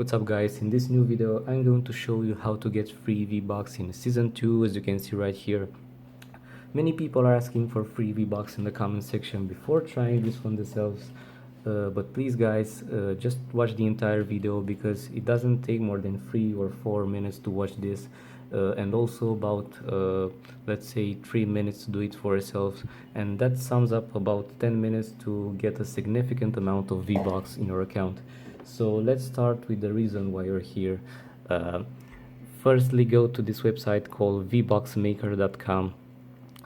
What's up guys, in this new video I'm going to show you how to get free V-Bucks in season 2, as you can see right here. Many people are asking for free V-Bucks in the comment section before trying this one themselves, but please guys, just watch the entire video because it doesn't take more than 3 or 4 minutes to watch this, and also about let's say 3 minutes to do it for yourself, and that sums up about 10 minutes to get a significant amount of V-Bucks in your account. So let's start with the reason why you're here. Firstly, go to this website called vbucksmaker.com,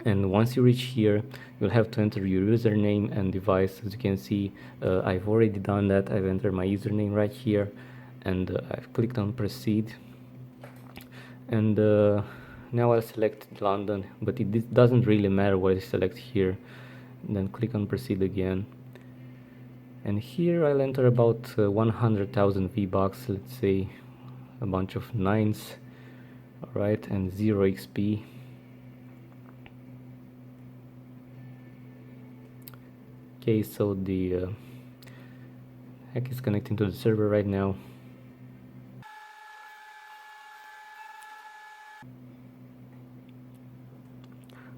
and once you reach here you'll have to enter your username and device. As you can see, I've already done that. I've entered my username right here, and I've clicked on proceed, and now I'll select London, but it doesn't really matter what I select here. And then click on proceed again, and here I'll enter about 100,000 V-Bucks, let's say a bunch of 9s, alright, and 0 XP. Okay, so the hack is connecting to the server right now.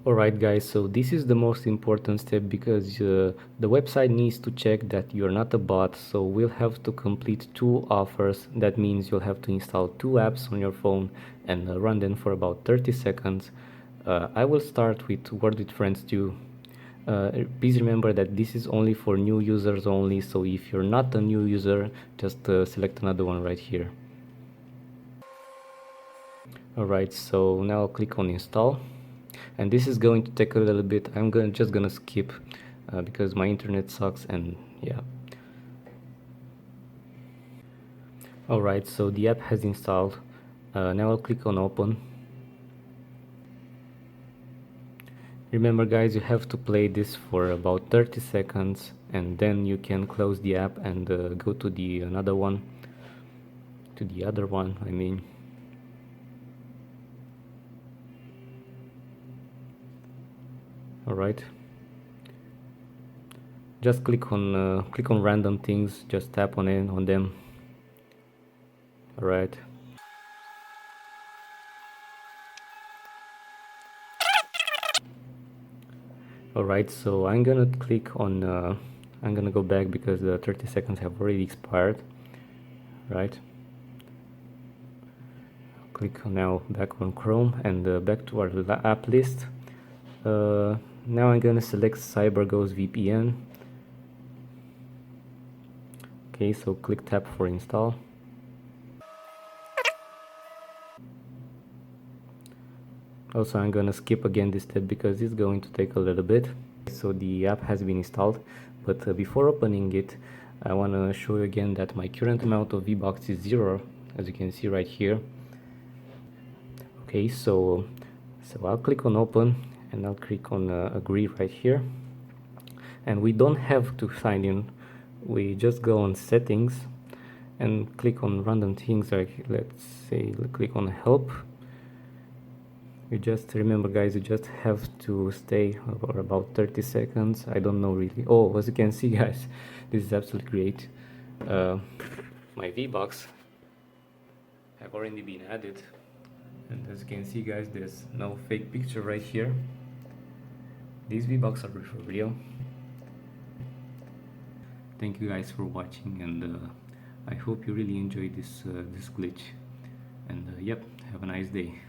Alright guys, so this is the most important step because the website needs to check that you're not a bot, so we'll have to complete 2 offers. That means you'll have to install 2 apps on your phone and run them for about 30 seconds. I will start with Word with Friends 2. Please remember that this is only for new users only, so if you're not a new user, just select another one right here. Alright, so now I'll click on install, and this is going to take a little bit. I'm just gonna skip because my internet sucks, and yeah. Alright, so the app has installed. Now I'll click on open. Remember guys, you have to play this for about 30 seconds and then you can close the app and go to the other one I mean. Alright, just click on random things, just tap on them. Alright, alright, so I'm gonna click on I'm gonna go back because the 30 seconds have already expired. Right, click now back on Chrome and back to our app list. Now I'm gonna select CyberGhost VPN. Okay, so click tap for install. Also, I'm gonna skip again this step because it's going to take a little bit. So the app has been installed, but before opening it, I want to show you again that my current amount of V-Bucks is 0, as you can see right here. Okay, so I'll click on open and I'll click on agree right here, and we don't have to sign in. We just go on settings and click on random things, like let's say click on help. You just remember guys, you just have to stay for about 30 seconds. I don't know really. Oh, as you can see guys, this is absolutely great. My V-Bucks have already been added, and as you can see guys, there's no fake picture right here. These V-Bucks are for real. Thank you guys for watching, and I hope you really enjoyed this glitch, and yep, have a nice day.